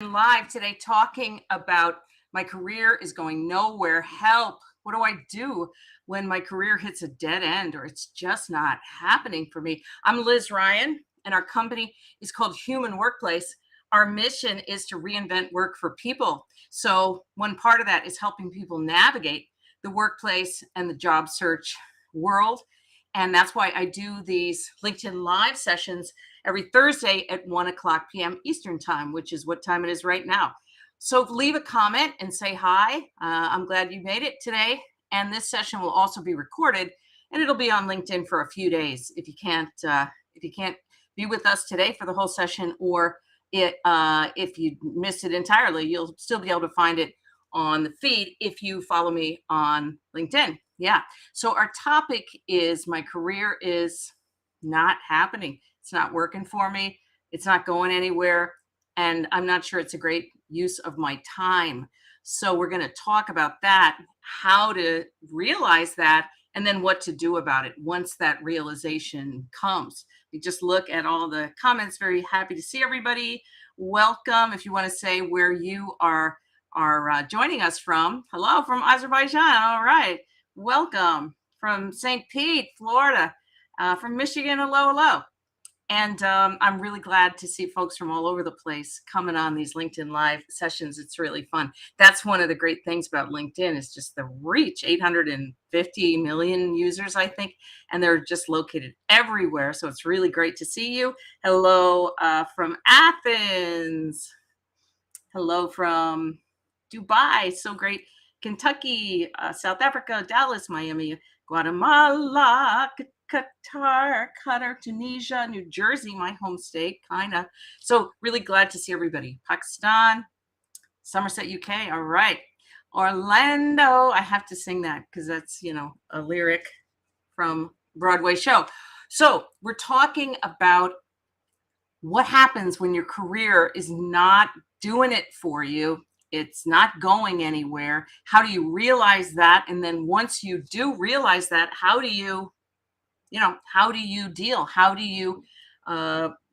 Live today talking about my career is going nowhere. Help. What do I do when my career hits a dead end or it's just not happening for me? I'm Liz Ryan, and our company is called Human Workplace. Our mission is to reinvent work for people. So, one part of that is helping people navigate the workplace and the job search world. And that's why I do these LinkedIn Live sessions every Thursday at 1 o'clock p.m. Eastern Time, which is what time it is right now. So leave a comment and say hi. I'm glad you made it today. And this session will also be recorded, and it'll be on LinkedIn for a few days. If you can't be with us today for the whole session, or if you missed it entirely, you'll still be able to find it on the feed if you follow me on LinkedIn. Yeah. So our topic is my career is not happening. It's not working for me. It's not going anywhere. And I'm not sure it's a great use of my time. So we're going to talk about that, how to realize that, and then what to do about it once that realization comes. We just look at all the comments. Very happy to see everybody. Welcome. If you want to say where you are joining us from. Hello from Azerbaijan. All right. Welcome from St. Pete, Florida. From Michigan, hello. And I'm really glad to see folks from all over the place coming on these LinkedIn Live sessions. It's really fun. That's one of the great things about LinkedIn is just the reach, 850 million users, I think, and they're just located everywhere. So it's really great to see you. Hello from Athens. Hello from Dubai. So great. Kentucky, South Africa, Dallas, Miami, Guatemala, Qatar, Tunisia, New Jersey, my home state, kind of. So really glad to see everybody. Pakistan, Somerset, UK. All right. Orlando. I have to sing that because that's, a lyric from Broadway show. So we're talking about what happens when your career is not doing it for you. It's not going anywhere. How do you realize that? And then once you do realize that, how do you deal? How do you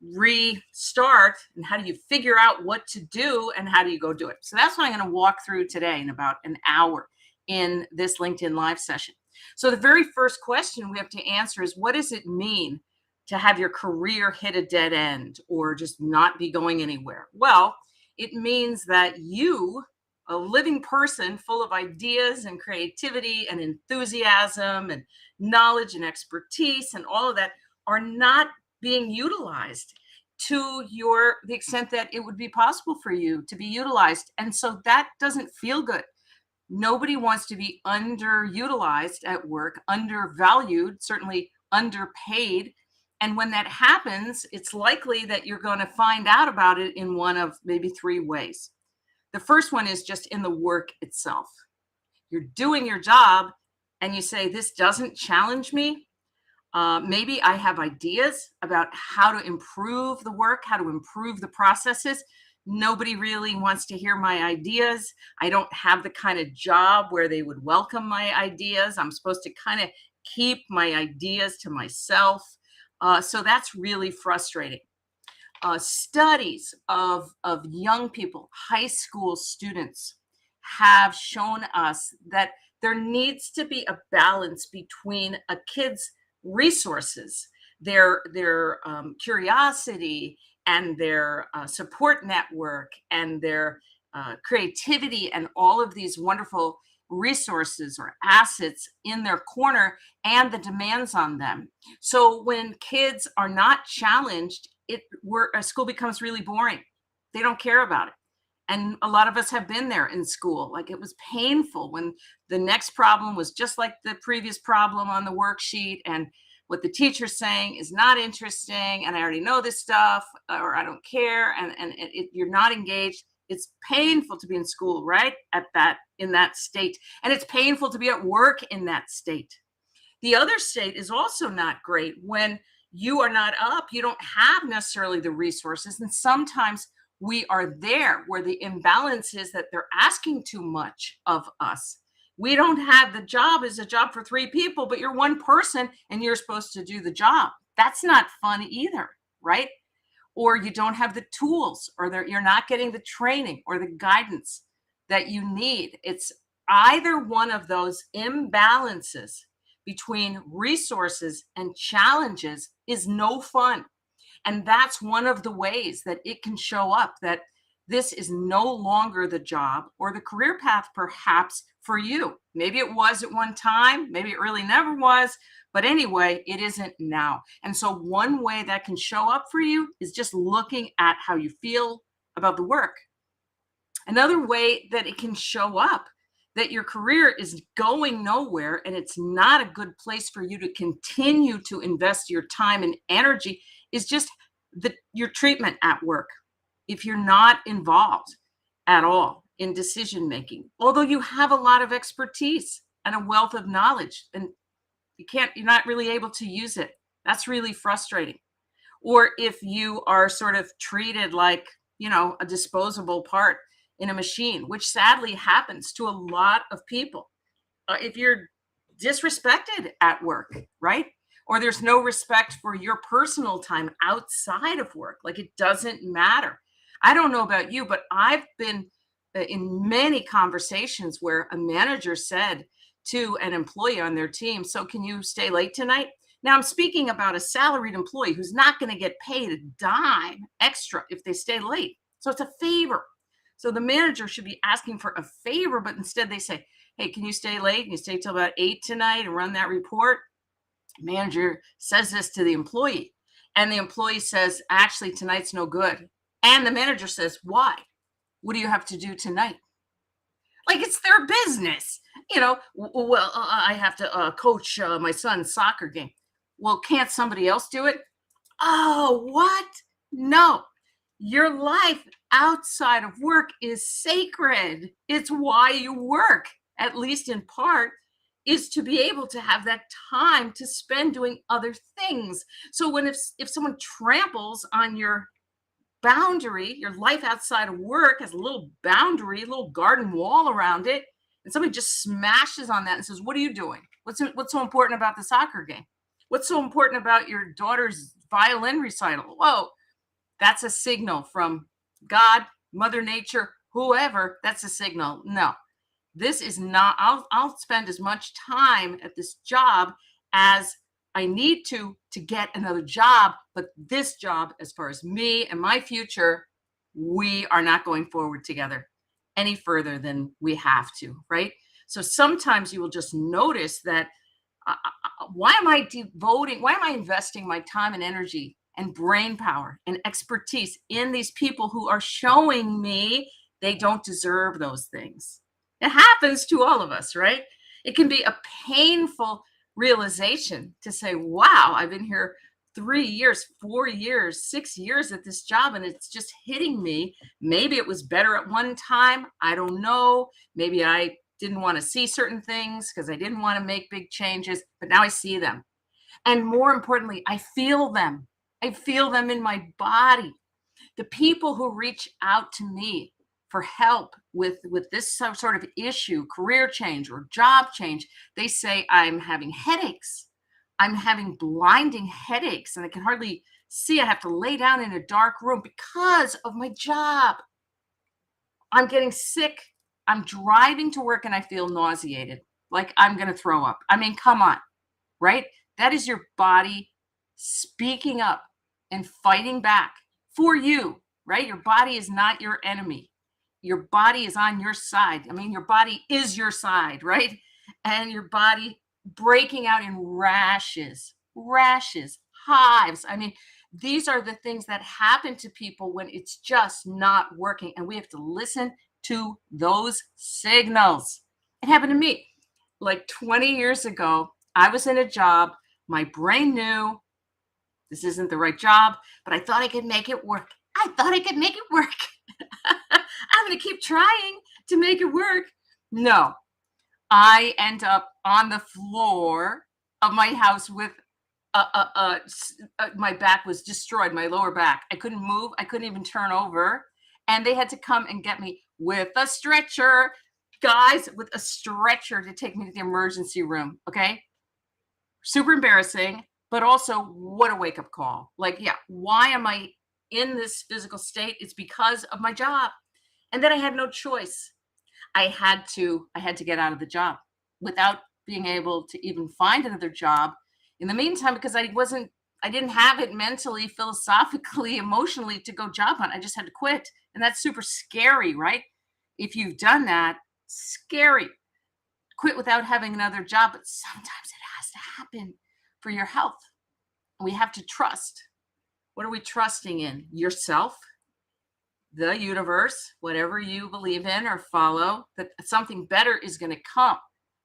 restart? And how do you figure out what to do? And how do you go do it? So that's what I'm going to walk through today in about an hour in this LinkedIn Live session. So the very first question we have to answer is, what does it mean to have your career hit a dead end or just not be going anywhere? Well, it means that you, a living person full of ideas and creativity and enthusiasm and knowledge and expertise and all of that, are not being utilized to the extent that it would be possible for you to be utilized. And so that doesn't feel good. Nobody wants to be underutilized at work, undervalued, certainly underpaid. And when that happens, it's likely that you're going to find out about it in one of maybe three ways. The first one is just in the work itself. You're doing your job and you say, this doesn't challenge me. Maybe I have ideas about how to improve the work, how to improve the processes. Nobody really wants to hear my ideas. I don't have the kind of job where they would welcome my ideas. I'm supposed to kind of keep my ideas to myself. So that's really frustrating. Studies of young people, high school students, have shown us that there needs to be a balance between a kid's resources, their curiosity and their support network and their creativity and all of these wonderful resources or assets in their corner and the demands on them. So when kids are not challenged, school becomes really boring. They don't care about it. And a lot of us have been there in school. Like, it was painful when the next problem was just like the previous problem on the worksheet, and what the teacher's saying is not interesting, and I already know this stuff, or I don't care, and you're not engaged. It's painful to be in school, right? In that state. And it's painful to be at work in that state. The other state is also not great when you are not up. You don't have necessarily the resources. And sometimes we are there where the imbalance is that they're asking too much of us. We don't have the job is a job for three people, but you're one person and you're supposed to do the job. That's not fun either, right? or you don't have the tools, or you're not getting the training or the guidance that you need. It's either one of those imbalances between resources and challenges is no fun. And that's one of the ways that it can show up, that this is no longer the job or the career path perhaps for you. Maybe it was at one time, maybe it really never was, but anyway, it isn't now. And so one way that can show up for you is just looking at how you feel about the work. Another way that it can show up that your career is going nowhere and it's not a good place for you to continue to invest your time and energy is just your treatment at work. If you're not involved at all in decision making, although you have a lot of expertise and a wealth of knowledge, and you're not really able to use it. That's really frustrating. Or if you are sort of treated like, a disposable part in a machine, which sadly happens to a lot of people. If you're disrespected at work, right? Or there's no respect for your personal time outside of work, like it doesn't matter. I don't know about you, but I've been in many conversations where a manager said to an employee on their team, "So can you stay late tonight?" Now, I'm speaking about a salaried employee who's not going to get paid a dime extra if they stay late. So it's a favor. So the manager should be asking for a favor, but instead they say, "Hey, can you stay late? Can you stay till about 8 tonight and run that report?" Manager says this to the employee, and the employee says, "Actually, tonight's no good." And the manager says, "Why? What do you have to do tonight?" Like it's their business. Well, I have to coach my son's soccer game. Well, can't somebody else do it? Oh, what? No. Your life outside of work is sacred. It's why you work, at least in part, is to be able to have that time to spend doing other things. So if someone tramples on your boundary, your life outside of work has a little boundary, a little garden wall around it, and somebody just smashes on that and says, "What are you doing? What's so important about the soccer game? What's so important about your daughter's violin recital?" Whoa, that's a signal from God, Mother Nature, whoever. That's a signal. No, this is not. I'll spend as much time at this job as I need to get another job, but this job, as far as me and my future, we are not going forward together any further than we have to, right? So sometimes you will just notice that why am I investing my time and energy and brain power and expertise in these people who are showing me they don't deserve those things? It happens to all of us, right? It can be a painful realization to say, "Wow, I've been here 3 years, 4 years, 6 years at this job, and it's just hitting me. Maybe it was better at one time. I don't know. Maybe I didn't want to see certain things because I didn't want to make big changes, but now I see them. And more importantly, I feel them. I feel them in my body." The people who reach out to me for help with this sort of issue, career change or job change, they say, "I'm having headaches. I'm having blinding headaches, and I can hardly see. I have to lay down in a dark room because of my job. I'm getting sick. I'm driving to work and I feel nauseated, like I'm going to throw up." I mean, come on, right? That is your body speaking up and fighting back for you, right? Your body is not your enemy. Your body is on your side. I mean, your body is your side, right? And your body breaking out in rashes, hives. I mean, these are the things that happen to people when it's just not working. And we have to listen to those signals. It happened to me like 20 years ago. I was in a job. My brain knew this isn't the right job, but I thought I could make it work. I thought I could make it work. I'm going to keep trying to make it work. No, I end up on the floor of my house with my back was destroyed, my lower back. I couldn't move. I couldn't even turn over. And they had to come and get me with a stretcher, guys, with a stretcher to take me to the emergency room. Okay. Super embarrassing, but also what a wake up call. Like, yeah, why am I in this physical state, it's because of my job. And then I had no choice. I had to get out of the job without being able to even find another job in the meantime, because I didn't have it mentally, philosophically, emotionally to go job hunt. I just had to quit. And that's super scary, right? If you've done that, scary. Quit without having another job, but sometimes it has to happen for your health. We have to trust. What are we trusting in? Yourself, the universe, whatever you believe in or follow, that something better is going to come.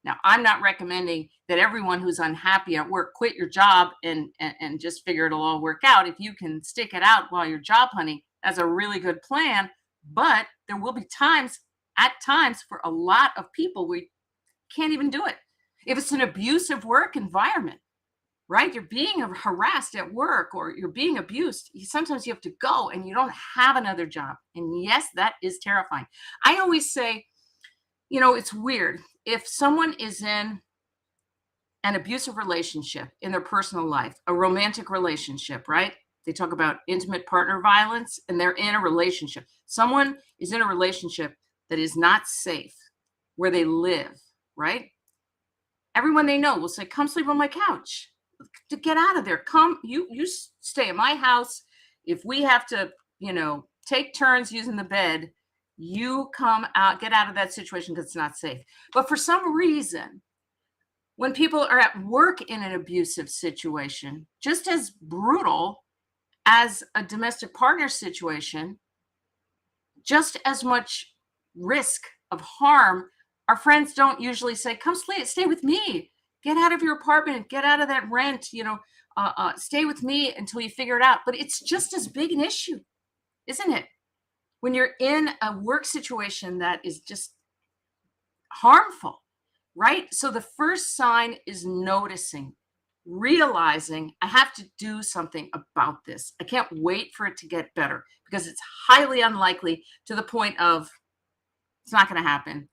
Now, I'm not recommending that everyone who's unhappy at work quit your job and just figure it'll all work out. If you can stick it out while you're job hunting, that's a really good plan. But there will be at times, for a lot of people, we can't even do it. If it's an abusive work environment, right? You're being harassed at work or you're being abused. Sometimes you have to go and you don't have another job. And yes, that is terrifying. I always say, it's weird. If someone is in an abusive relationship in their personal life, a romantic relationship, right? They talk about intimate partner violence and they're in a relationship. Someone is in a relationship that is not safe where they live, right? Everyone they know will say, come sleep on my couch. To get out of there. Come, you stay in my house. If we have to, take turns using the bed, you come out, get out of that situation because it's not safe. But for some reason, when people are at work in an abusive situation, just as brutal as a domestic partner situation, just as much risk of harm, our friends don't usually say, come stay with me. Get out of your apartment, get out of that rent, stay with me until you figure it out. But it's just as big an issue, isn't it? When you're in a work situation that is just harmful, right? So the first sign is noticing, realizing I have to do something about this. I can't wait for it to get better because it's highly unlikely, to the point of it's not going to happen,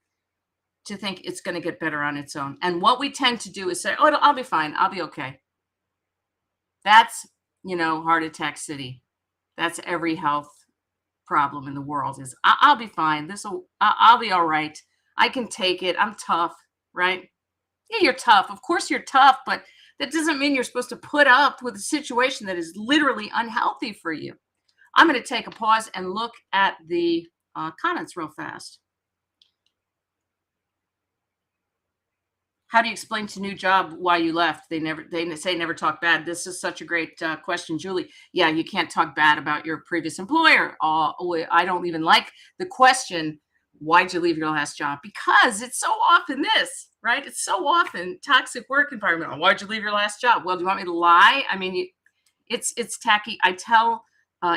to think it's going to get better on its own. And what we tend to do is say, oh, I'll be fine. I'll be okay. That's, heart attack city. That's every health problem in the world is I'll be fine. I'll be all right. I can take it. I'm tough, right? Yeah, you're tough. Of course you're tough, but that doesn't mean you're supposed to put up with a situation that is literally unhealthy for you. I'm going to take a pause and look at the comments real fast. How do you explain to new job why you left? They say never talk bad. This is such a great question, Julie. Yeah, you can't talk bad about your previous employer. I don't even like the question, why'd you leave your last job? Because it's so often this, right? It's so often toxic work environment. Oh, why'd you leave your last job? Well, do you want me to lie? I mean, it's tacky. I tell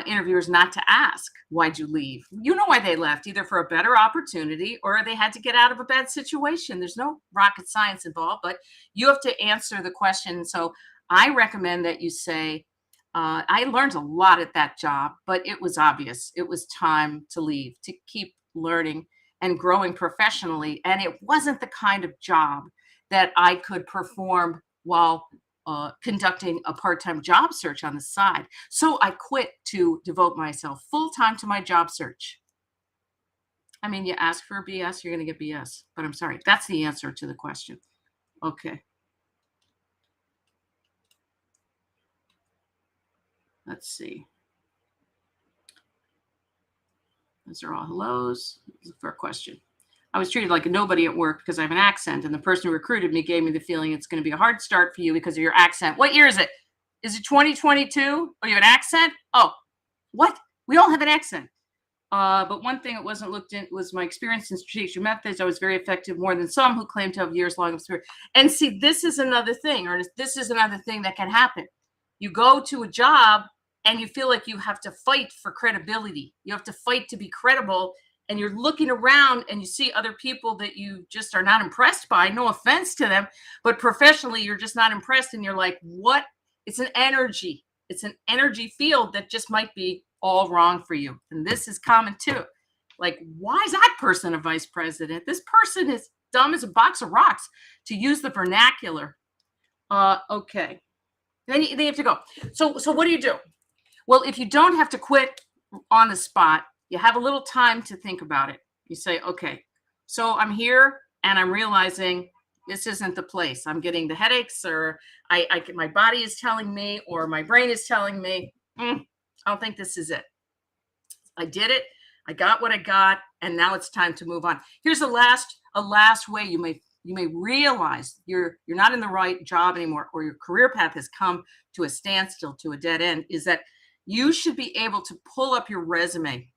interviewers not to ask, why'd you leave? You know why they left, either for a better opportunity or they had to get out of a bad situation. There's no rocket science involved, but you have to answer the question. So I recommend that you say, I learned a lot at that job, but it was obvious. It was time to leave, to keep learning and growing professionally. And it wasn't the kind of job that I could perform while conducting a part-time job search on the side. So I quit to devote myself full-time to my job search. I mean, you ask for BS, you're going to get BS. But I'm sorry, that's the answer to the question. Okay. Let's see. Those are all hellos. For a question. I was treated like a nobody at work because I have an accent, and the person who recruited me gave me the feeling it's going to be a hard start for you because of your accent. What year is it? Is it 2022? Oh, you have an accent? Oh, what? We all have an accent. But one thing that wasn't looked in was my experience in strategic methods. I was very effective, more than some who claim to have years-long experience. And see, this is another thing, or this is another thing that can happen. You go to a job and you feel like you have to fight for credibility. You have to fight to be credible. And you're looking around and you see other people that you just are not impressed by. No offense to them, but professionally, you're just not impressed. And you're like, what? It's an energy. It's an energy field that just might be all wrong for you. And this is common too. Like, why is that person a vice president? This person is dumb as a box of rocks, to use the vernacular. Okay. Then you have to go. So what do you do? Well, if you don't have to quit on the spot, you have a little time to think about it. You say, okay, so I'm here and I'm realizing this isn't the place. I'm getting the headaches, or my body is telling me, or my brain is telling me, I don't think this is it. I did it. I got what I got, and now it's time to move on. Here's a last way you may realize you're not in the right job anymore, or your career path has come to a standstill, to a dead end, is that you should be able to pull up your resume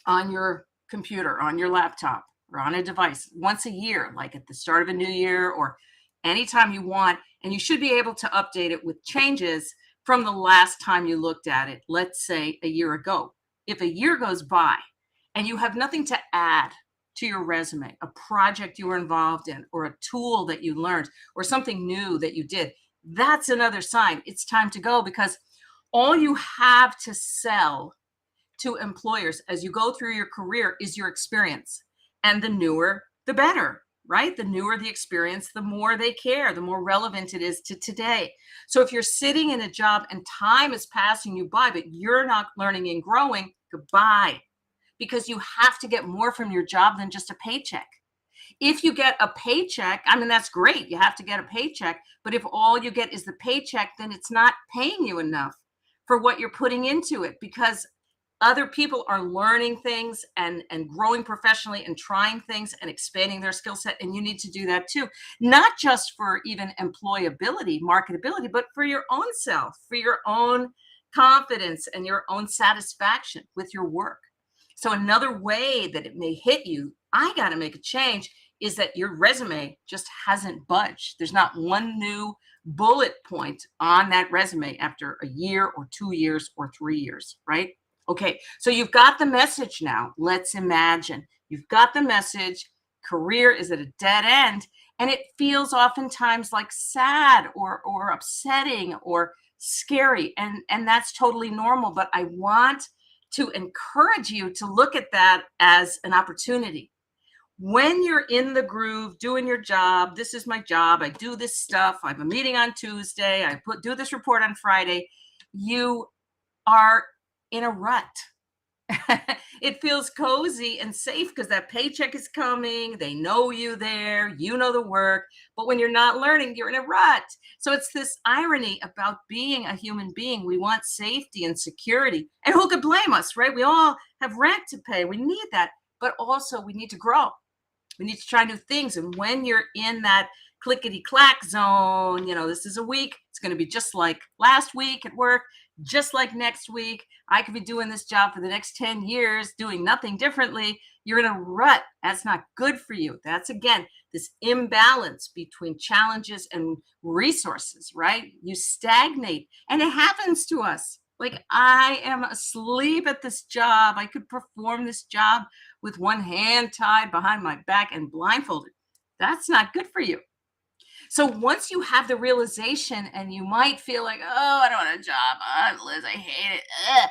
on your computer, on your laptop, or on a device once a year, like at the start of a new year or anytime you want. And you should be able to update it with changes from the last time you looked at it, let's say a year ago. If a year goes by and you have nothing to add to your resume, a project you were involved in, or a tool that you learned, or something new that you did, that's another sign it's time to go, because all you have to sell to employers as you go through your career is your experience. And the newer, the better, right? The newer the experience, the more they care, the more relevant it is to today. So if you're sitting in a job and time is passing you by, but you're not learning and growing, goodbye. Because you have to get more from your job than just a paycheck. If you get a paycheck, I mean, that's great. You have to get a paycheck. But if all you get is the paycheck, then it's not paying you enough for what you're putting into it, because other people are learning things and growing professionally and trying things and expanding their skill set. And you need to do that too, not just for even employability, marketability, but for your own self, for your own confidence and your own satisfaction with your work. So another way that it may hit you, I got to make a change, is that your resume just hasn't budged. There's not one new bullet point on that resume after a year or 2 years or 3 years, right? Okay, so you've got the message now. Let's imagine you've got the message. Career is at a dead end, and it feels oftentimes like sad or upsetting or scary, and that's totally normal. But I want to encourage you to look at that as an opportunity. When you're in the groove doing your job, this is my job, I do this stuff, I have a meeting on Tuesday, do this report on Friday, you are in a rut. It feels cozy and safe because that paycheck is coming. They know you there. You know the work. But when you're not learning, you're in a rut. So it's this irony about being a human being. We want safety and security. And who could blame us, right? We all have rent to pay. We need that. But also, we need to grow. We need to try new things. And when you're in that clickety clack zone, this is a week. It's going to be just like last week at work, just like next week. I could be doing this job for the next 10 years, doing nothing differently. You're in a rut. That's not good for you. That's, again, this imbalance between challenges and resources, right? You stagnate, and it happens to us. Like, I am asleep at this job. I could perform this job with one hand tied behind my back and blindfolded. That's not good for you. So once you have the realization, and you might feel like, oh, I don't want a job. Oh, Liz, I hate it. Ugh.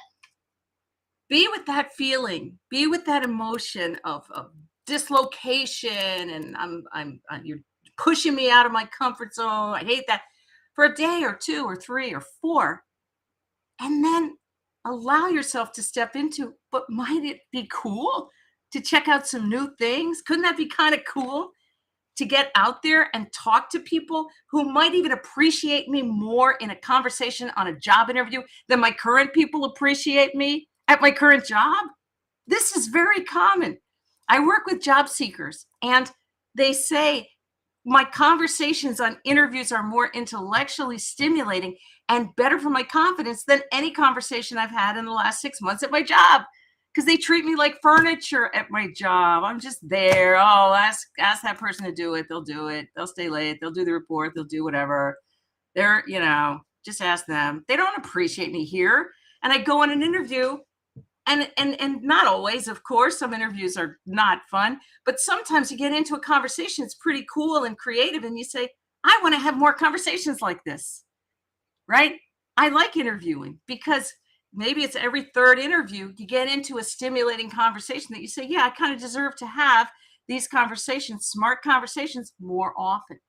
Be with that feeling. Be with that emotion of dislocation, and you're pushing me out of my comfort zone. I hate that, for a day or 2 or 3 or 4. And then allow yourself to step into, but might it be cool to check out some new things? Couldn't that be kind of cool to get out there and talk to people who might even appreciate me more in a conversation on a job interview than my current people appreciate me at my current job? This is very common. I work with job seekers, and they say, my conversations on interviews are more intellectually stimulating and better for my confidence than any conversation I've had in the last 6 months at my job, because they treat me like furniture at my job. I'm just there. Oh, ask that person to do it. They'll do it. They'll stay late. They'll do the report. They'll do whatever. They're, just ask them. They don't appreciate me here. And I go on an interview, and not always, of course. Some interviews are not fun, but sometimes you get into a conversation, it's pretty cool and creative, and you say, I want to have more conversations like this, right? I like interviewing, because maybe it's every third interview you get into a stimulating conversation that you say, yeah, I kind of deserve to have these conversations, smart conversations, more often.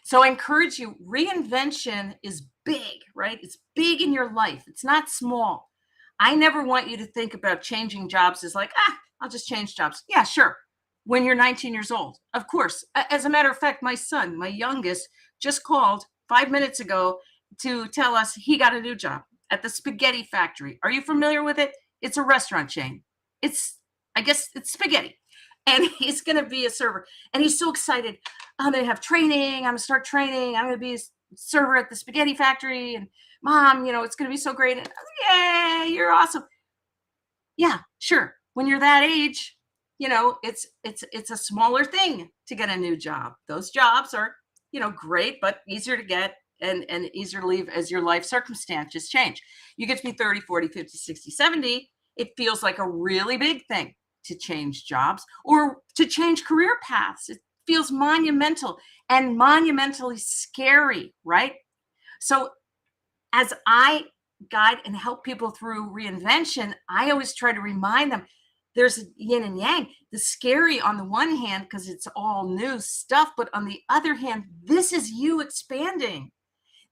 So I encourage you, reinvention is big, right? It's big in your life. It's not small. I never want you to think about changing jobs as like, I'll just change jobs. Yeah, sure. When you're 19 years old, of course. As a matter of fact, my son, my youngest, just called 5 minutes ago to tell us he got a new job at the spaghetti factory. Are you familiar with it? It's a restaurant chain. It's, I guess it's spaghetti. And he's going to be a server. And he's so excited. I'm going to have training. I'm going to start training. I'm going to be a server at the spaghetti factory. And mom, it's going to be so great. And, yay, you're awesome. Yeah, sure. When you're that age, it's a smaller thing to get a new job. Those jobs are, great, but easier to get and easier to leave as your life circumstances change. You get to be 30, 40, 50, 60, 70. It feels like a really big thing to change jobs or to change career paths. It feels monumental and monumentally scary, right? So as I guide and help people through reinvention, I always try to remind them there's yin and yang. The scary on the one hand, because it's all new stuff, but on the other hand, this is you expanding.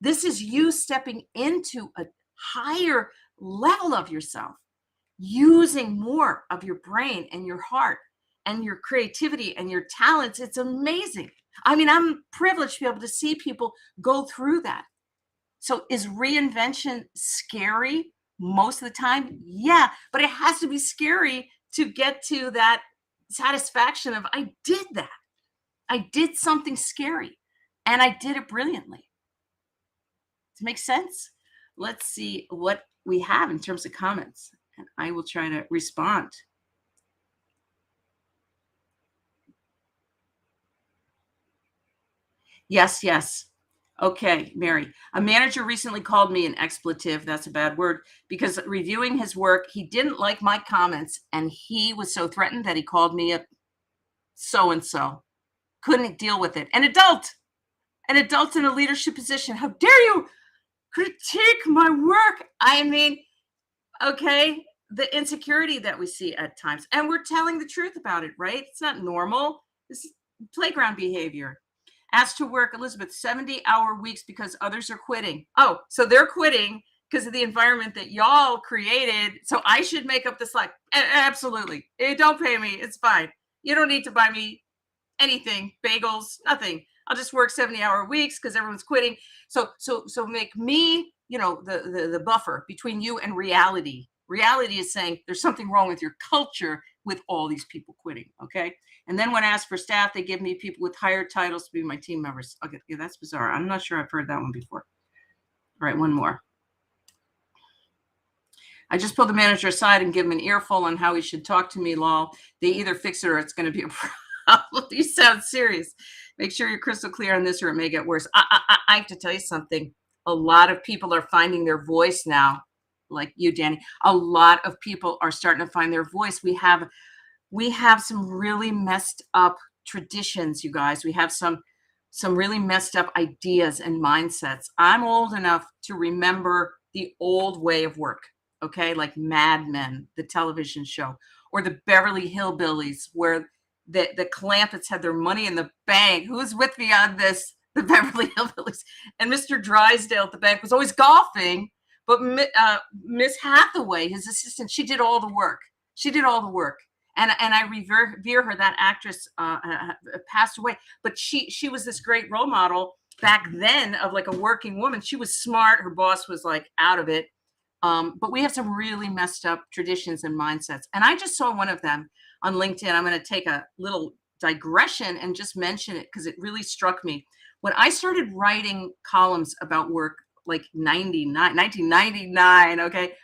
This is you stepping into a higher level of yourself, using more of your brain and your heart and your creativity and your talents. It's amazing. I mean, I'm privileged to be able to see people go through that. So is reinvention scary most of the time? Yeah, but it has to be scary to get to that satisfaction of I did that. I did something scary and I did it brilliantly. Does it make sense? Let's see what we have in terms of comments and I will try to respond. Yes, yes. Okay, Mary. A manager recently called me an expletive, that's a bad word, because reviewing his work, he didn't like my comments and he was so threatened that he called me a so and so. Couldn't deal with it. An adult in a leadership position. How dare you critique my work? I mean, okay, the insecurity that we see at times. And we're telling the truth about it, right? It's not normal. This is playground behavior. Asked to work, Elizabeth, 70-hour weeks because others are quitting. Oh, so they're quitting because of the environment that y'all created. So I should make up the slack. Absolutely. Don't pay me. It's fine. You don't need to buy me anything, bagels, nothing. I'll just work 70-hour weeks because everyone's quitting. So make me, the buffer between you and reality. Reality is saying there's something wrong with your culture with all these people quitting. Okay. And then when asked for staff, they give me people with higher titles to be my team members. Okay, yeah, that's bizarre. I'm not sure I've heard that one before. All right, one more. I just pulled the manager aside and give him an earful on how he should talk to me, lol. They either fix it or it's going to be a problem. You sound serious. Make sure you're crystal clear on this or it may get worse. I have to tell you something. A lot of people are finding their voice now, like you, Danny. A lot of people are starting to find their voice. We have some really messed up traditions, you guys. We have some really messed up ideas and mindsets. I'm old enough to remember the old way of work, okay? Like Mad Men, the television show, or the Beverly Hillbillies, where the Clampetts had their money in the bank. Who's with me on this? The Beverly Hillbillies. And Mr. Drysdale at the bank was always golfing, but Miss Hathaway, his assistant, she did all the work. She did all the work. And I revere her. That actress passed away, but she was this great role model back then of like a working woman. She was smart. Her boss was like out of it. But we have some really messed up traditions and mindsets. And I just saw one of them on LinkedIn. I'm going to take a little digression and just mention it because it really struck me. When I started writing columns about work, like 1999, okay,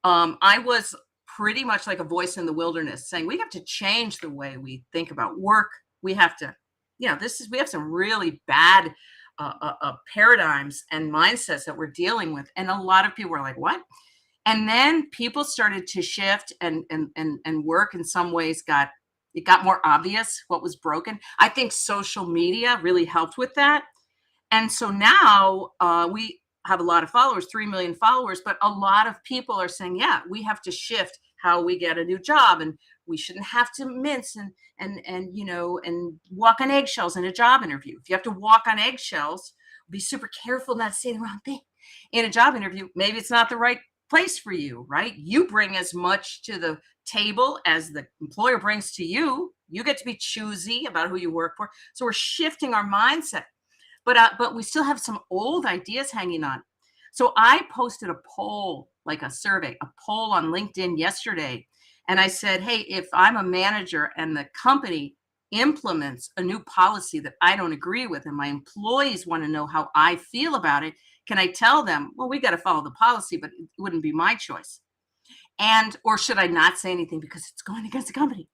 I was pretty much like a voice in the wilderness saying we have to change the way we think about work. We have to, we have some really bad paradigms and mindsets that we're dealing with. And a lot of people were like, what? And then people started to shift and work in some ways got more obvious what was broken. I think social media really helped with that. And so now we have a lot of followers, 3 million followers, but a lot of people are saying, yeah, we have to shift how we get a new job and we shouldn't have to mince and walk on eggshells in a job interview. If you have to walk on eggshells, be super careful not to say the wrong thing. In a job interview, maybe it's not the right place for you, right? You bring as much to the table as the employer brings to you. You get to be choosy about who you work for. So we're shifting our mindset, but we still have some old ideas hanging on. So I posted a poll, like a survey, a poll on LinkedIn yesterday, and I said, hey, if I'm a manager and the company implements a new policy that I don't agree with, and my employees want to know how I feel about it, can I tell them, well, we got to follow the policy, but it wouldn't be my choice? And or should I not say anything because it's going against the company?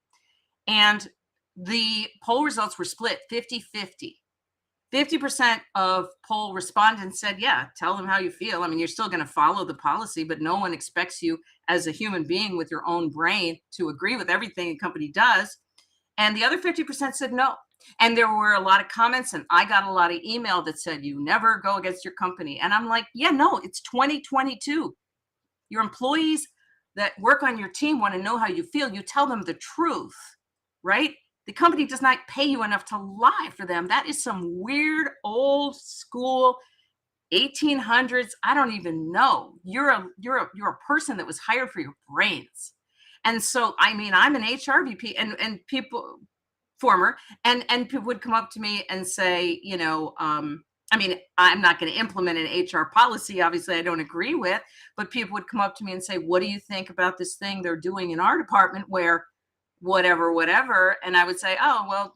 And the poll results were split 50-50. 50% of poll respondents said, yeah, tell them how you feel. I mean, you're still going to follow the policy, but no one expects you as a human being with your own brain to agree with everything a company does. And the other 50% said no. And there were a lot of comments, and I got a lot of email that said, you never go against your company. And I'm like, yeah, no, it's 2022. Your employees that work on your team want to know how you feel. You tell them the truth, right? The company does not pay you enough to lie for them. That is some weird old school 1800s. I don't even know. You're a person that was hired for your brains. And so, I mean, I'm an HR VP, and people former, and people would come up to me and say, I mean, I'm not going to implement an HR policy, obviously I don't agree with, but people would come up to me and say, what do you think about this thing they're doing in our department where whatever? And I would say, oh, well,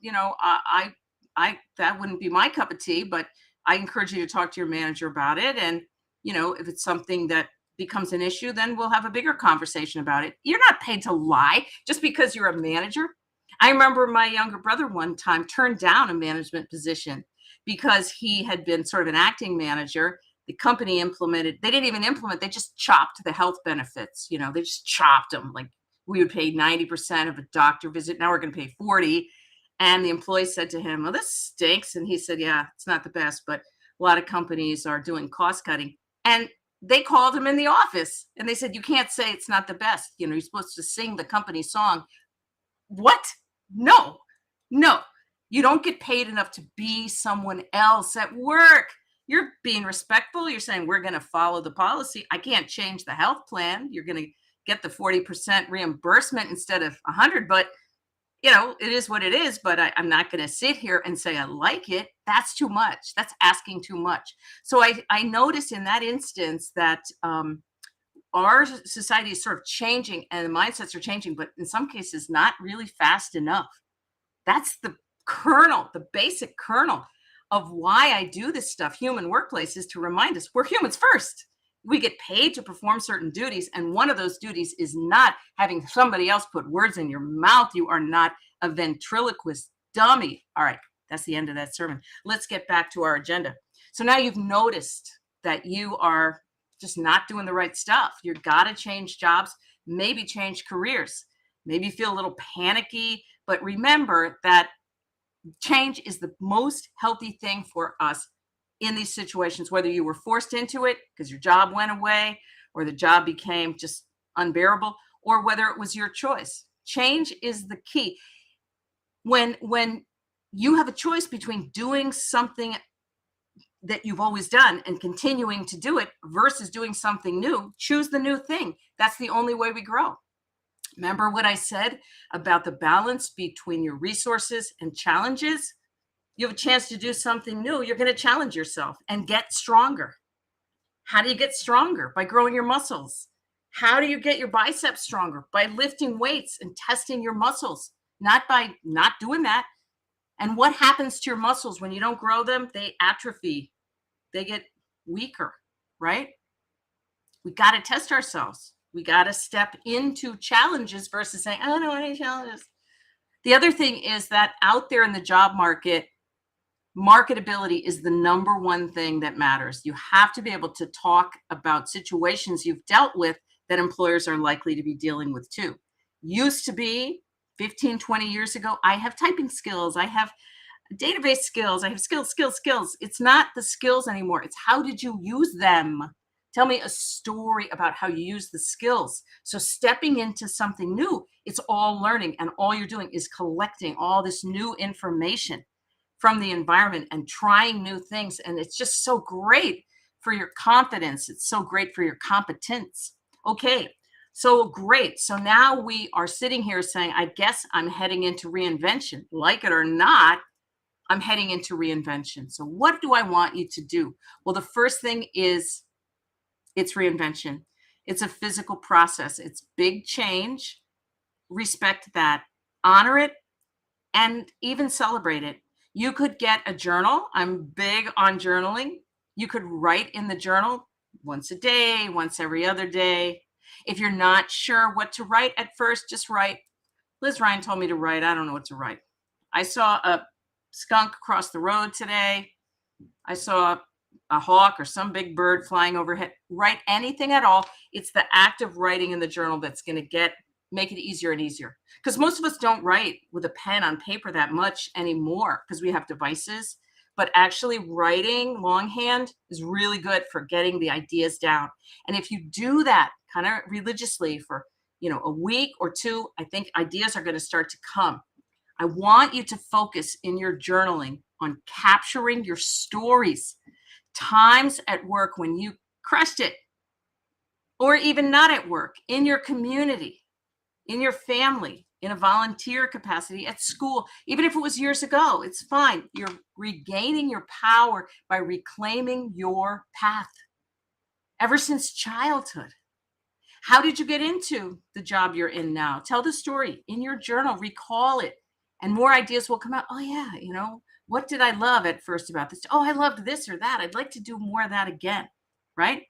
I that wouldn't be my cup of tea, but I encourage you to talk to your manager about it. And, if it's something that becomes an issue, then we'll have a bigger conversation about it. You're not paid to lie just because you're a manager. I remember my younger brother one time turned down a management position because he had been sort of an acting manager. The company they didn't even implement, they just chopped the health benefits. They just chopped them. Like, we would pay 90% of a doctor visit. Now we're going to pay 40. And the employee said to him, well, this stinks. And he said, yeah, it's not the best, but a lot of companies are doing cost cutting. And they called him in the office and they said, you can't say it's not the best. You're supposed to sing the company song. What? No, no. You don't get paid enough to be someone else at work. You're being respectful. You're saying, we're going to follow the policy. I can't change the health plan. You're going to get the 40% reimbursement instead of 100, but it is what it is. But I'm not going to sit here and say I like it. That's too much. That's asking too much. So I noticed in that instance that our society is sort of changing and the mindsets are changing, but in some cases not really fast enough. That's the kernel, the basic kernel of why I do this stuff. Human Workplace is to remind us we're humans first. We get paid to perform certain duties, and one of those duties is not having somebody else put words in your mouth. You are not a ventriloquist dummy. All right, that's the end of that sermon. Let's get back to our agenda. So now you've noticed that you are just not doing the right stuff. You've got to change jobs, maybe change careers, maybe feel a little panicky, but remember that change is the most healthy thing for us in these situations, whether you were forced into it because your job went away or the job became just unbearable, or whether it was your choice. Change is the key. When you have a choice between doing something that you've always done and continuing to do it versus doing something new, choose the new thing. That's the only way we grow. Remember what I said about the balance between your resources and challenges? You have a chance to do something new. You're going to challenge yourself and get stronger. How do you get stronger? By growing your muscles. How do you get your biceps stronger? By lifting weights and testing your muscles, not by not doing that. And what happens to your muscles when you don't grow them? They atrophy. They get weaker, right? We got to test ourselves. We got to step into challenges versus saying, I don't know any challenges. The other thing is that out there in the job market, marketability is the number one thing that matters. You have to be able to talk about situations you've dealt with that employers are likely to be dealing with too. Used to be 15, 20 years ago, I have typing skills, I have database skills, I have skills. It's not the skills anymore. It's how did you use them? Tell me a story about how you use the skills. So stepping into something new, it's all learning, and all you're doing is collecting all this new information from the environment and trying new things. And it's just so great for your confidence. It's so great for your competence. Okay, so great. So now we are sitting here saying, I guess I'm heading into reinvention. Like it or not, I'm heading into reinvention. So what do I want you to do? Well, the first thing is it's reinvention. It's a physical process. It's big change. Respect that. Honor it and even celebrate it. You could get a journal. I'm big on journaling. You could write in the journal once a day, once every other day. If you're not sure what to write at first, just write. Liz Ryan told me to write. I don't know what to write. I saw a skunk across the road today. I saw a hawk or some big bird flying overhead. Write anything at all. It's the act of writing in the journal that's going to make it easier and easier. Because most of us don't write with a pen on paper that much anymore because we have devices. But actually writing longhand is really good for getting the ideas down. And if you do that kind of religiously for, a week or two, I think ideas are going to start to come. I want you to focus in your journaling on capturing your stories, times at work when you crushed it, or even not at work, in your community, in your family, in a volunteer capacity, at school. Even if it was years ago, it's fine. You're regaining your power by reclaiming your path ever since childhood. How did you get into the job you're in now? Tell the story in your journal, recall it, and more ideas will come out. Oh, yeah, what did I love at first about this? Oh, I loved this or that. I'd like to do more of that again, right?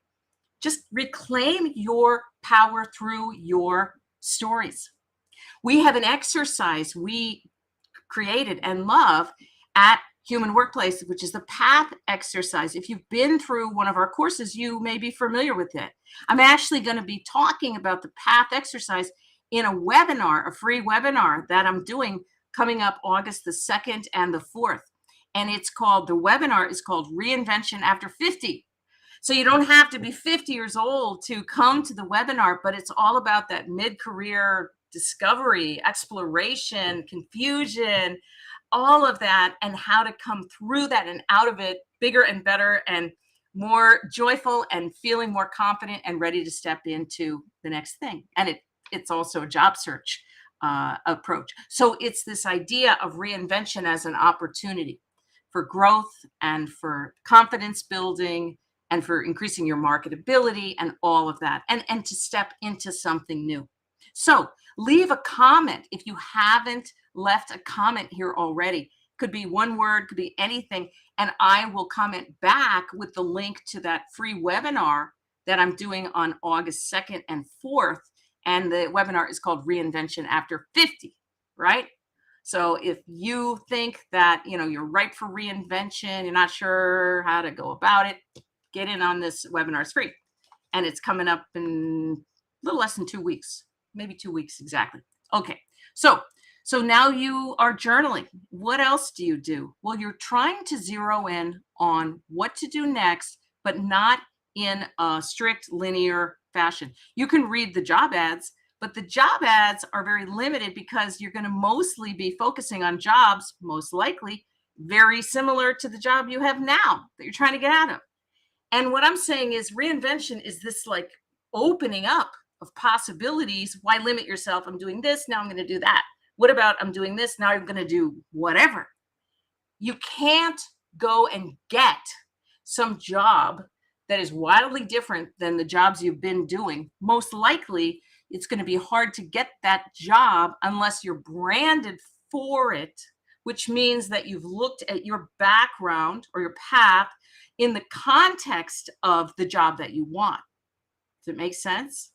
Just reclaim your power through your stories. We have an exercise we created and love at Human Workplace, which is the PATH exercise. If you've been through one of our courses, you may be familiar with it. I'm actually going to be talking about the PATH exercise in a webinar, a free webinar that I'm doing coming up August the 2nd and the 4th. And the webinar is called Reinvention After 50. So you don't have to be 50 years old to come to the webinar, but it's all about that mid-career discovery, exploration, confusion, all of that, and how to come through that and out of it bigger and better and more joyful and feeling more confident and ready to step into the next thing. And it's also a job search approach. So it's this idea of reinvention as an opportunity for growth and for confidence building and for increasing your marketability and all of that, and to step into something new. So leave a comment if you haven't left a comment here already. Could be one word, could be anything, and I will comment back with the link to that free webinar that I'm doing on August 2nd and 4th. And the webinar is called Reinvention After 50, right? So if you think that, you're ripe for reinvention, you're not sure how to go about it, get in on this webinar. It's free. And it's coming up in a little less than 2 weeks, maybe 2 weeks exactly. Okay. So now you are journaling. What else do you do? Well, you're trying to zero in on what to do next, but not in a strict linear fashion. You can read the job ads, but the job ads are very limited because you're going to mostly be focusing on jobs, most likely, very similar to the job you have now that you're trying to get out of. And what I'm saying is reinvention is this like opening up of possibilities. Why limit yourself? I'm doing this, now I'm going to do that. What about I'm doing this, now I'm going to do whatever. You can't go and get some job that is wildly different than the jobs you've been doing. Most likely, it's going to be hard to get that job unless you're branded for it, which means that you've looked at your background or your path in the context of the job that you want. Does it make sense?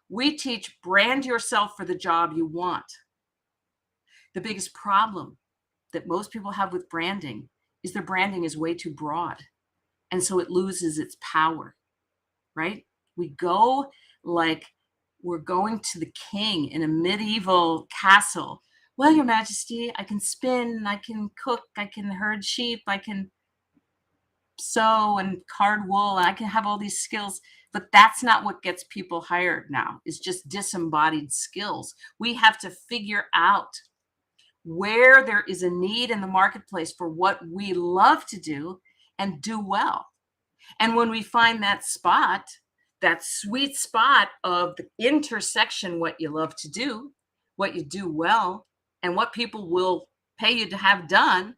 We teach brand yourself for the job you want. The biggest problem that most people have with branding is their branding is way too broad. And so it loses its power, right? We go like we're going to the king in a medieval castle. Well, Your Majesty, I can spin, I can cook, I can herd sheep, I can sew and card wool, and I can have all these skills. But that's not what gets people hired now. It's just disembodied skills. We have to figure out where there is a need in the marketplace for what we love to do and do well. And when we find that spot, that sweet spot of the intersection, what you love to do, what you do well, and what people will pay you to have done,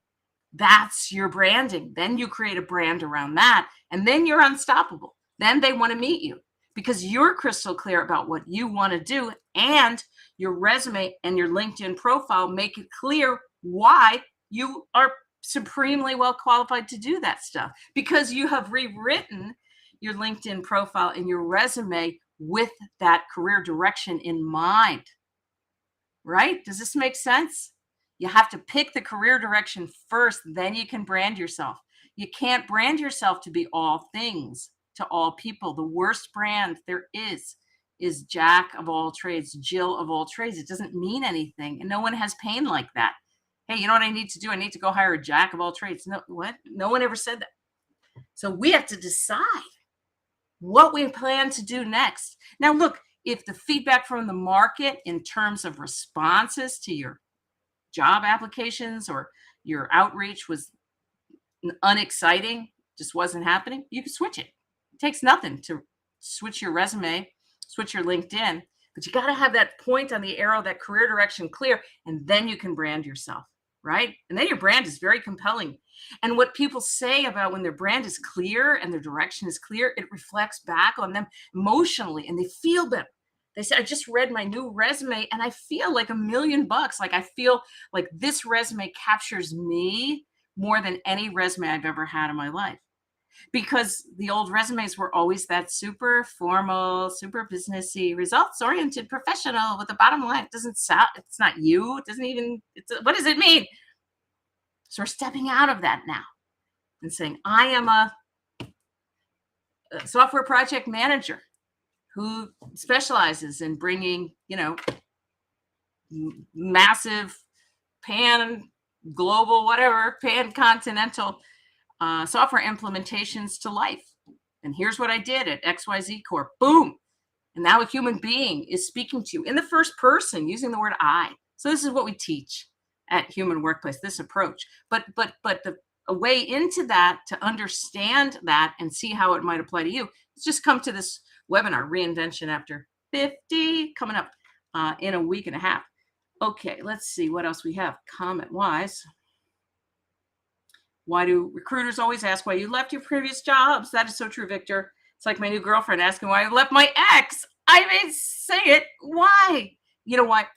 that's your branding. Then you create a brand around that, and then you're unstoppable. Then they want to meet you because you're crystal clear about what you want to do, and your resume and your LinkedIn profile make it clear why you are supremely well qualified to do that stuff, because you have rewritten your LinkedIn profile and your resume with that career direction in mind. Right? Does this make sense? You have to pick the career direction first, then you can brand yourself. You can't brand yourself to be all things to all people. The worst brand there is Jack of all trades, Jill of all trades. It doesn't mean anything, and no one has pain like that. Hey, you know what I need to do? I need to go hire a Jack of all trades. No, what? No one ever said that. So we have to decide what we plan to do next. Now, look, if the feedback from the market in terms of responses to your job applications or your outreach was unexciting, just wasn't happening, you can switch it. It takes nothing to switch your resume, switch your LinkedIn, but you got to have that point on the arrow, that career direction clear, and then you can brand yourself, right? And then your brand is very compelling. And what people say about when their brand is clear and their direction is clear, it reflects back on them emotionally and they feel better. They say, I just read my new resume and I feel like $1,000,000. Like I feel like this resume captures me more than any resume I've ever had in my life. Because the old resumes were always that super formal, super businessy, results-oriented professional with a bottom line. It doesn't sound, it's not you. It doesn't even, what does it mean? So we're stepping out of that now and saying, I am a software project manager who specializes in bringing, massive pan global, whatever, pan continental software implementations to life. And here's what I did at XYZ Corp. Boom. And now a human being is speaking to you in the first person using the word I. So this is what we teach at Human Workplace, this approach. But a way into that, to understand that and see how it might apply to you, is just come to this webinar, Reinvention After 50, coming up in a week and a half. Okay, let's see what else we have comment-wise. Why do recruiters always ask why you left your previous jobs? That is so true, Victor. It's like my new girlfriend asking why I left my ex. I may say it. Why? You know what?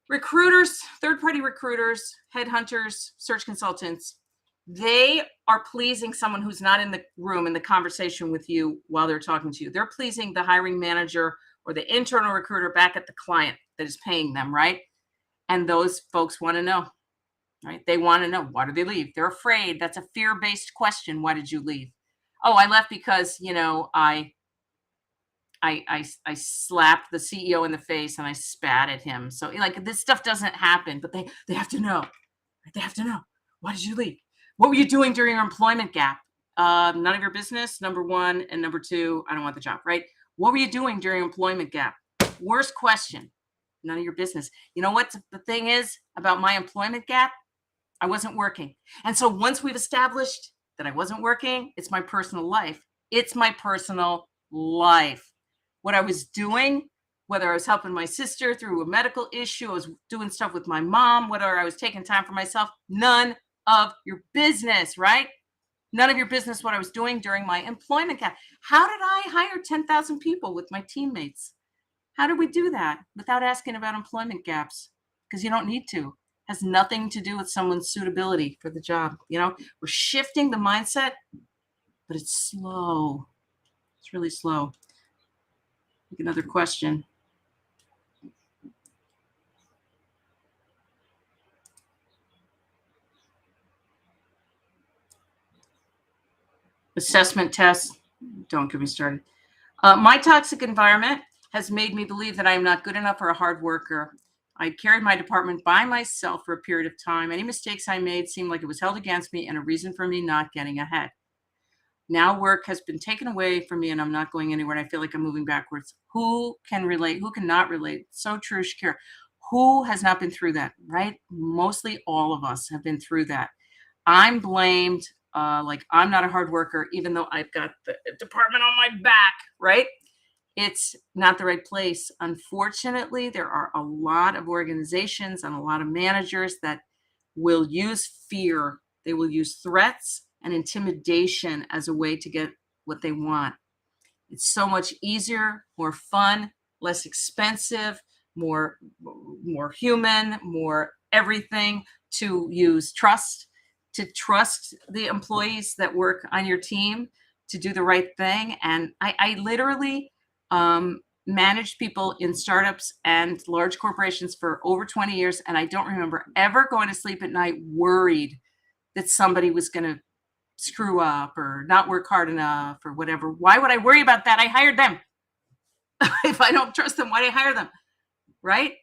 Recruiters, third-party recruiters, headhunters, search consultants, they are pleasing someone who's not in the room in the conversation with you while they're talking to you. They're pleasing the hiring manager or the internal recruiter back at the client that is paying them, right? And those folks want to know. Right? They want to know, why did they leave? They're afraid. That's a fear-based question. Why did you leave? Oh, I left because, I slapped the CEO in the face and I spat at him. So like this stuff doesn't happen, but they have to know. They have to know. Why did you leave? What were you doing during your employment gap? None of your business, number one. And number two, I don't want the job, right? What were you doing during employment gap? Worst question. None of your business. You know what the thing is about my employment gap? I wasn't working. And so once we've established that I wasn't working, it's my personal life. It's my personal life. What I was doing, whether I was helping my sister through a medical issue, I was doing stuff with my mom, whether I was taking time for myself, none of your business, right? None of your business what I was doing during my employment gap. How did I hire 10,000 people with my teammates? How did we do that without asking about employment gaps? Because you don't need to. Has nothing to do with someone's suitability for the job. We're shifting the mindset, but it's slow. It's really slow. Take another question. Assessment tests. Don't get me started. My toxic environment has made me believe that I am not good enough or a hard worker. I carried my department by myself for a period of time. Any mistakes I made seemed like it was held against me and a reason for me not getting ahead. Now work has been taken away from me and I'm not going anywhere and I feel like I'm moving backwards. Who can relate? Who cannot relate? So true, Shakira. Who has not been through that, right? Mostly all of us have been through that. I'm blamed like I'm not a hard worker, even though I've got the department on my back, right? It's not the right place. Unfortunately, there are a lot of organizations and a lot of managers that will use fear. They will use threats and intimidation as a way to get what they want. It's so much easier, more fun, less expensive, more human, more everything to use trust, to trust the employees that work on your team to do the right thing. And I literally managed people in startups and large corporations for over 20 years. And I don't remember ever going to sleep at night worried that somebody was going to screw up or not work hard enough or whatever. Why would I worry about that? I hired them. If I don't trust them, why did I hire them? Right?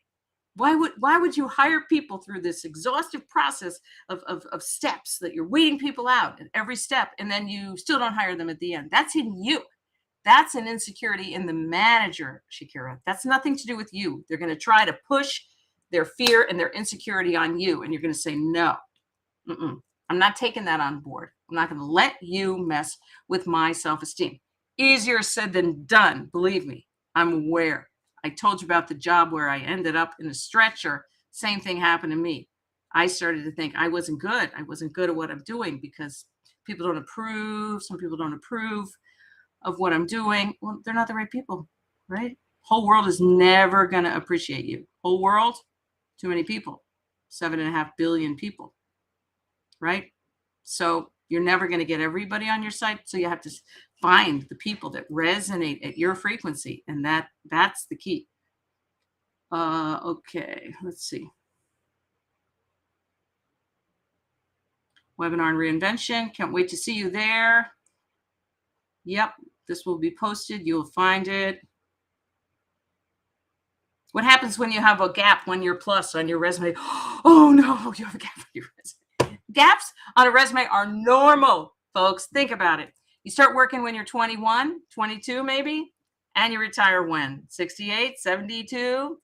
Why would you hire people through this exhaustive process of steps that you're weeding people out at every step, and then you still don't hire them at the end? That's in you. That's an insecurity in the manager, Shakira. That's nothing to do with you. They're going to try to push their fear and their insecurity on you, and you're going to say, no, I'm not taking that on board. I'm not going to let you mess with my self-esteem. Easier said than done, believe me. I'm aware. I told you about the job where I ended up in a stretcher. Same thing happened to me. I started to think I wasn't good. I wasn't good at what I'm doing because people don't approve. Some people don't approve of what I'm doing. Well, they're not the right people, right? Whole world is never going to appreciate you. Whole world, too many people, 7.5 billion people, right? So you're never going to get everybody on your side. So you have to find the people that resonate at your frequency. And that's the key. Okay, let's see. Webinar on reinvention. Can't wait to see you there. Yep, this will be posted. You'll find it. What happens when you have a gap 1 year plus on your resume? Oh no, you have a gap on your resume. Gaps on a resume are normal, folks. Think about it. You start working when you're 21, 22 maybe, and you retire when? 68, 72? You're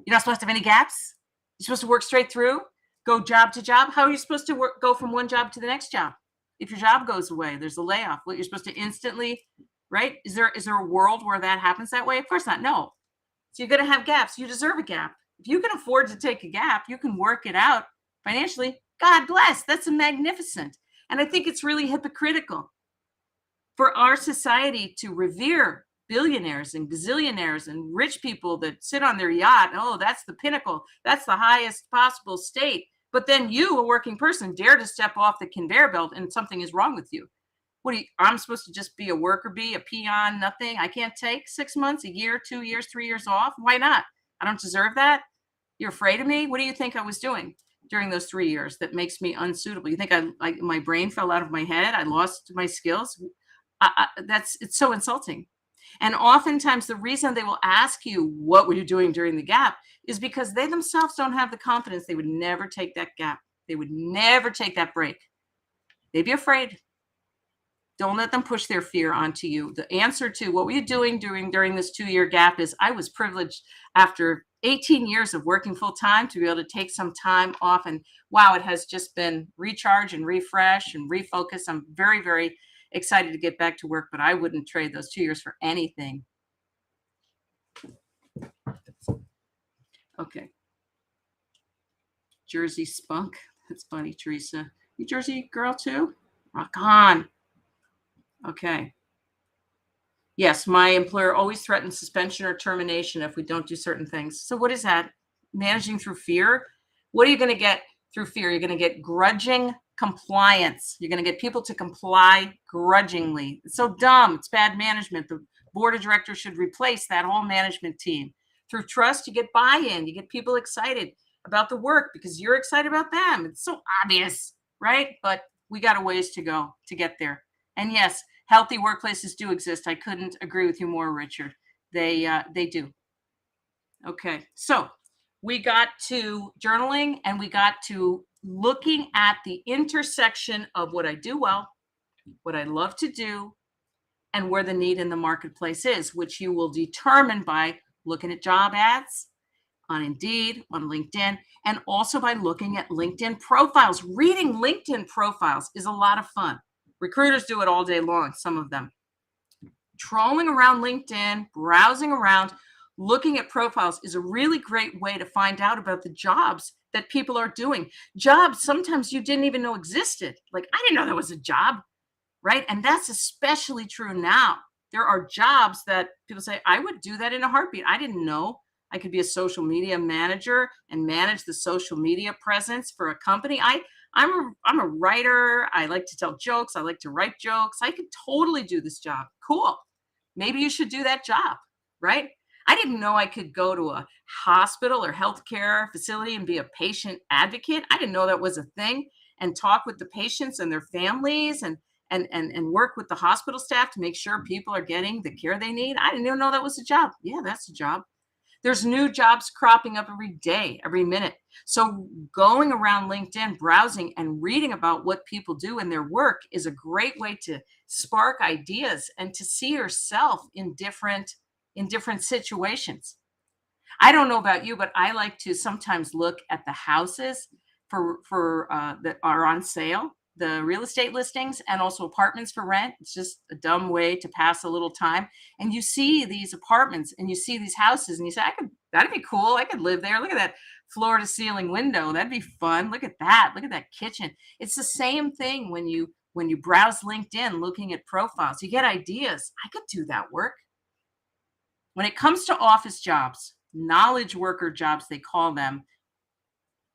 not supposed to have any gaps? You're supposed to work straight through, go job to job? How are you supposed to go from one job to the next job? If your job goes away, there's a layoff. What, you're supposed to instantly, right? Is there a world where that happens that way? Of course not. No. So you're going to have gaps. You deserve a gap. If you can afford to take a gap, you can work it out financially. God bless. That's magnificent. And I think it's really hypocritical for our society to revere billionaires and gazillionaires and rich people that sit on their yacht. Oh, that's the pinnacle. That's the highest possible state. But then you, a working person, dare to step off the conveyor belt and something is wrong with you. What do you, I'm supposed to just be a worker bee, a peon, nothing? I can't take 6 months, a year, 2 years, 3 years off? Why not? I don't deserve that? You're afraid of me? What do you think I was doing during those 3 years that makes me unsuitable? You think my brain fell out of my head? I lost my skills? It's so insulting. And oftentimes the reason they will ask you, what were you doing during the gap, is because they themselves don't have the confidence. They would never take that gap. They would never take that break. They'd be afraid. Don't let them push their fear onto you. The answer to what were you doing during this 2-year gap is, I was privileged after 18 years of working full time to be able to take some time off. And wow, it has just been recharge and refresh and refocus. I'm very, very excited to get back to work, but I wouldn't trade those 2 years for anything. Okay. Jersey spunk. That's funny, Teresa. You Jersey girl too? Rock on. Okay. Yes, my employer always threatens suspension or termination if we don't do certain things. So what is that? Managing through fear? What are you going to get through fear? You're going to get grudging compliance. You're going to get people to comply grudgingly. It's so dumb. It's bad management. The board of directors should replace that whole management team. Through trust, you get buy-in. You get people excited about the work because you're excited about them. It's so obvious, right? But we got a ways to go to get there. And yes, healthy workplaces do exist. I couldn't agree with you more, Richard. They do. Okay, so we got to journaling and we got to looking at the intersection of what I do well, what I love to do, and where the need in the marketplace is, which you will determine by looking at job ads on Indeed, on LinkedIn, and also by looking at LinkedIn profiles. Reading LinkedIn profiles is a lot of fun. Recruiters do it all day long, some of them. Trolling around LinkedIn, browsing around, looking at profiles is a really great way to find out about the jobs that people are doing. Jobs sometimes you didn't even know existed. Like, I didn't know that was a job, right? And that's especially true now. There are jobs that people say, I would do that in a heartbeat. I didn't know I could be a social media manager and manage the social media presence for a company. I'm a writer. I like to tell jokes. I like to write jokes. I could totally do this job. Cool. Maybe you should do that job, right? I didn't know I could go to a hospital or healthcare facility and be a patient advocate. I didn't know that was a thing, and talk with the patients and their families, and work with the hospital staff to make sure people are getting the care they need. I didn't even know that was a job. Yeah, that's a job. There's new jobs cropping up every day, every minute. So going around LinkedIn, browsing and reading about what people do in their work is a great way to spark ideas and to see yourself in different situations. I don't know about you, but I like to sometimes look at the houses for that are on sale, the real estate listings, and also apartments for rent. It's just a dumb way to pass a little time. And you see these apartments and you see these houses, and you say, "I could, that'd be cool. I could live there. Look at that floor to ceiling window. That'd be fun. Look at that. Look at that kitchen." It's the same thing when you browse LinkedIn, looking at profiles. You get ideas. I could do that work. When it comes to office jobs, knowledge worker jobs, they call them,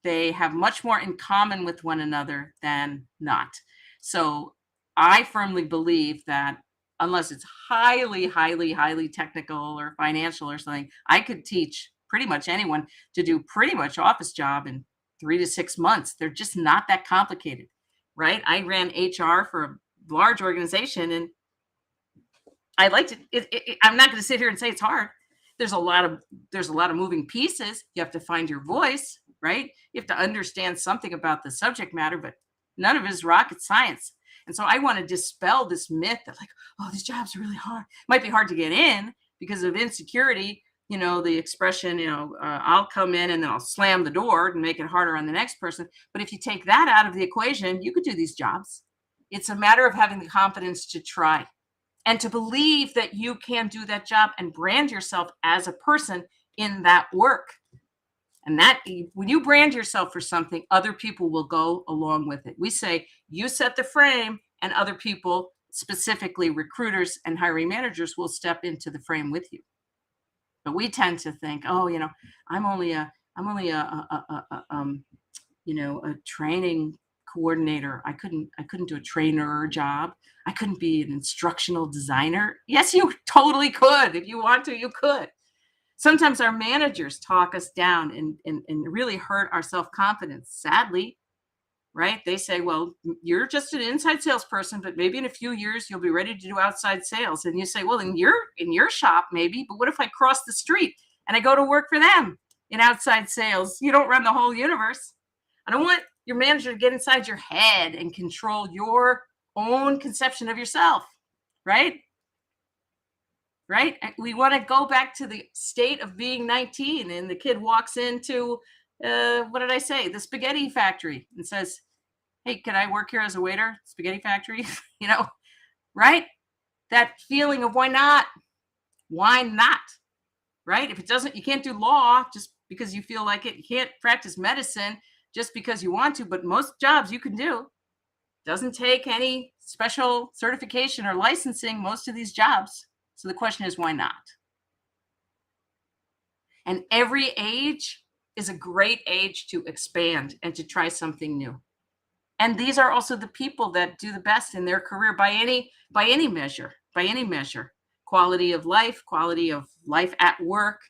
they have much more in common with one another than not. So I firmly believe that unless it's highly, highly, highly technical or financial or something, I could teach pretty much anyone to do pretty much office job in 3 to 6 months. They're just not that complicated, right? I ran HR for a large organization, and I liked it. I'm not going to sit here and say it's hard. There's a lot of there's a lot of moving pieces. You have to find your voice, right? You have to understand something about the subject matter, but none of it is rocket science. And so I want to dispel this myth that, like, oh, these jobs are really hard. Might be hard to get in because of insecurity. You know, the expression, I'll come in and then I'll slam the door and make it harder on the next person. But if you take that out of the equation, you could do these jobs. It's a matter of having the confidence to try and to believe that you can do that job and brand yourself as a person in that work. And that, when you brand yourself for something, other people will go along with it. We say you set the frame, and other people, specifically recruiters and hiring managers, will step into the frame with you. But we tend to think, oh, I'm only a training coordinator. I couldn't do a trainer job. I couldn't be an instructional designer. Yes, you totally could. If you want to, you could. Sometimes our managers talk us down and really hurt our self-confidence, sadly, right? They say, well, you're just an inside salesperson, but maybe in a few years you'll be ready to do outside sales. And you say, well, in your shop, maybe, but what if I cross the street and I go to work for them in outside sales? You don't run the whole universe. I don't want your manager to get inside your head and control your own conception of yourself, right? Right? We want to go back to the state of being 19, and the kid walks into, what did I say? The spaghetti factory, and says, "Hey, can I work here as a waiter? Spaghetti factory?" you know, right? That feeling of why not? Why not? Right? If it doesn't, you can't do law just because you feel like it. You can't practice medicine just because you want to, but most jobs you can do. Doesn't take any special certification or licensing, most of these jobs. So the question is, why not? And every age is a great age to expand and to try something new. And these are also the people that do the best in their career by any measure, quality of life at work,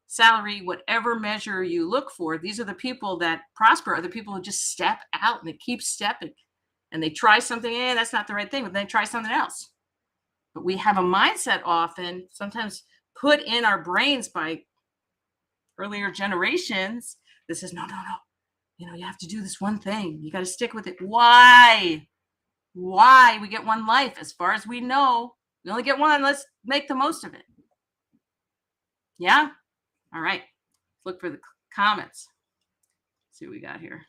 salary, whatever measure you look for. These are the people that prosper, are the people who just step out and they keep stepping, and they try something, that's not the right thing, but then they try something else. But we have a mindset often, sometimes put in our brains by earlier generations, that says, no, you have to do this one thing. You got to stick with it. Why? We get one life. As far as we know, we only get one. Let's make the most of it. Yeah? All right. Let's look for the comments. Let's see what we got here.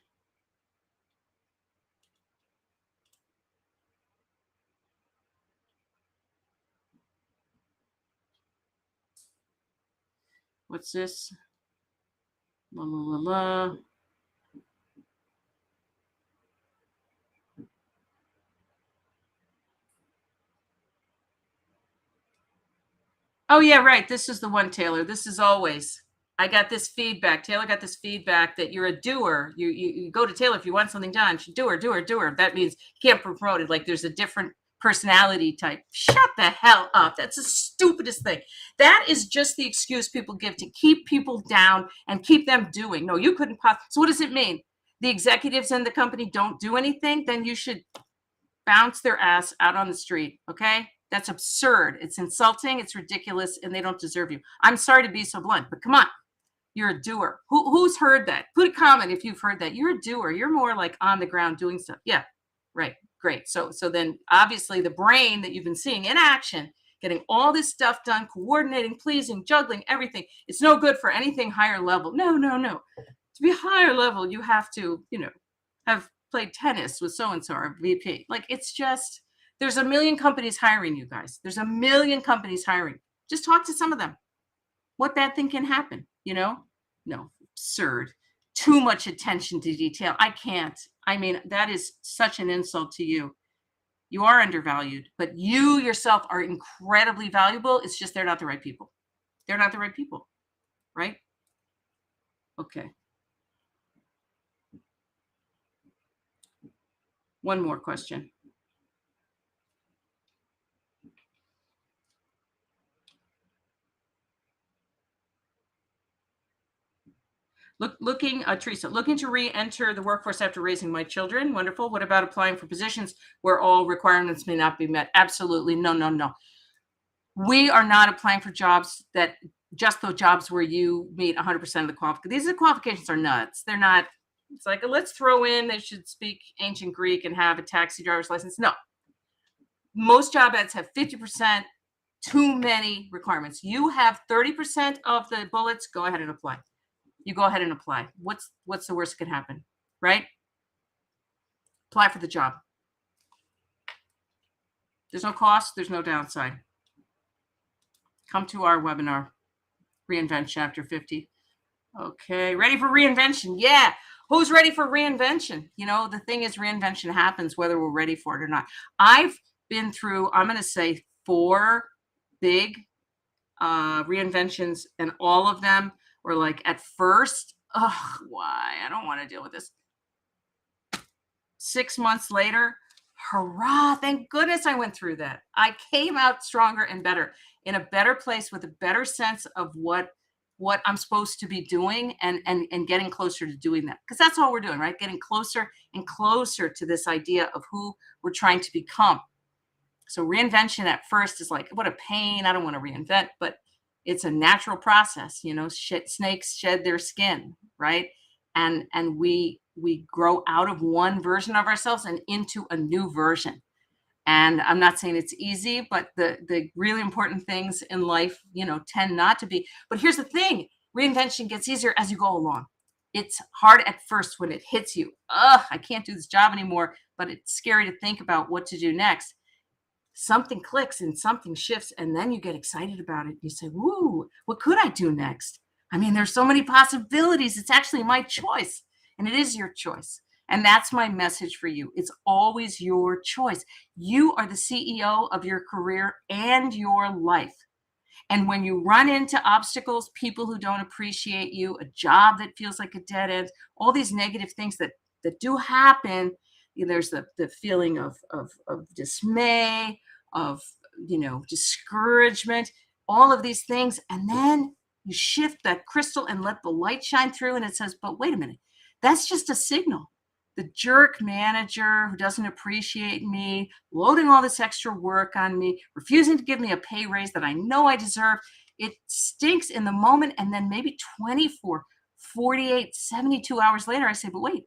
What's this? La la la la. Oh yeah, right. This is the one, Taylor. This is always. I got this feedback. Taylor got this feedback that you're a doer. You go to Taylor if you want something done. Doer, doer, doer. That means you can't promote it. Like there's a different personality type. Shut the hell up. That's the stupidest thing. That is just the excuse people give to keep people down and keep them doing. No, you couldn't possibly. So what does it mean? The executives in the company don't do anything? Then you should bounce their ass out on the street. Okay. That's absurd. It's insulting. It's ridiculous, and they don't deserve you. I'm sorry to be so blunt, but come on. You're a doer. Who's heard that? Put a comment if you've heard that. You're a doer. You're more like on the ground doing stuff. Yeah. Right. Great. So then obviously the brain that you've been seeing in action, getting all this stuff done, coordinating, pleasing, juggling, everything. It's no good for anything higher level. No, no, no. To be higher level, you have to, have played tennis with so and so or VP. Like it's just there's a million companies hiring you guys. There's a million companies hiring. Just talk to some of them. What bad thing can happen? No, absurd. Too much attention to detail. I can't. I mean, that is such an insult to you. You are undervalued, but you yourself are incredibly valuable. It's just they're not the right people. They're not the right people, right? Okay. One more question. Teresa, looking to re-enter the workforce after raising my children. Wonderful. What about applying for positions where all requirements may not be met? Absolutely. No, no, no. We are not applying for jobs that just those jobs where you meet 100% of the qualifications. These qualifications are nuts. They're not. It's like, let's throw in they should speak ancient Greek and have a taxi driver's license. No. Most job ads have 50%, too many requirements. You have 30% of the bullets, go ahead and apply. You go ahead and apply. What's the worst that could happen, right? Apply for the job. There's no cost. There's no downside. Come to our webinar, Reinvent Chapter 50. Okay, ready for reinvention? Yeah. Who's ready for reinvention? The thing is, reinvention happens whether we're ready for it or not. I've been through, I'm going to say 4 big reinventions, and all of them were like at first, why? I don't want to deal with this. 6 months later, hurrah, thank goodness I went through that. I came out stronger and better, in a better place with a better sense of what I'm supposed to be doing and getting closer to doing that. Because that's all we're doing, right? Getting closer and closer to this idea of who we're trying to become. So reinvention at first is like, what a pain. I don't want to reinvent, but it's a natural process. Snakes shed their skin, right? And we grow out of one version of ourselves and into a new version. And I'm not saying it's easy, but the really important things in life, tend not to be. But here's the thing, reinvention gets easier as you go along. It's hard at first when it hits you. I can't do this job anymore, but it's scary to think about what to do next. Something clicks and something shifts, and then you get excited about it. You say, woo, what could I do next? I mean, there's so many possibilities. It's actually my choice, and it is your choice. And that's my message for you. It's always your choice. You are the CEO of your career and your life. And when you run into obstacles, people who don't appreciate you, a job that feels like a dead end, all these negative things that do happen, there's the feeling of dismay, of discouragement, all of these things. And then you shift that crystal and let the light shine through, and it says, but wait a minute, that's just a signal. The jerk manager who doesn't appreciate me, loading all this extra work on me, refusing to give me a pay raise that I know I deserve, it stinks in the moment. And then maybe 24, 48, 72 hours later, I say, but wait,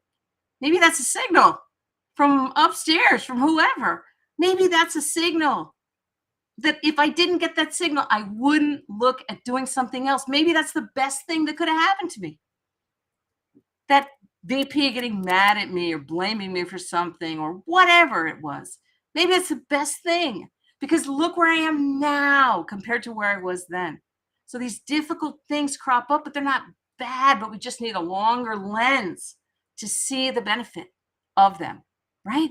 maybe that's a signal from upstairs, from whoever. Maybe that's a signal that if I didn't get that signal, I wouldn't look at doing something else. Maybe that's the best thing that could have happened to me. That VP getting mad at me or blaming me for something or whatever it was. Maybe it's the best thing, because look where I am now compared to where I was then. So these difficult things crop up, but they're not bad, but we just need a longer lens to see the benefit of them, right?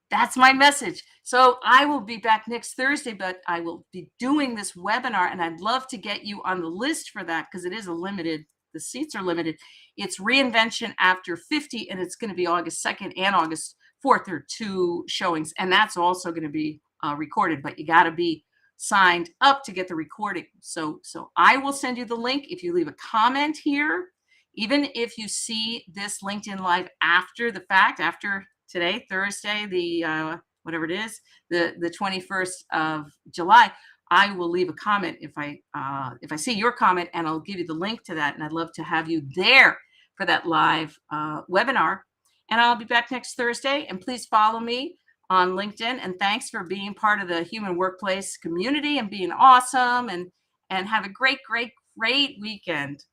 That's my message. So I will be back next Thursday, but I will be doing this webinar, and I'd love to get you on the list for that because it is a limited, the seats are limited. It's Reinvention After 50, and it's going to be August 2nd and August 4th. There are two showings, and that's also going to be recorded, but you got to be signed up to get the recording. So I will send you the link if you leave a comment here. Even if you see this LinkedIn Live after the fact, after today, Thursday, the whatever it is, the 21st of July, I will leave a comment if I see your comment, and I'll give you the link to that. And I'd love to have you there for that live webinar. And I'll be back next Thursday. And please follow me on LinkedIn. And thanks for being part of the Human Workplace community and being awesome. And have a great weekend.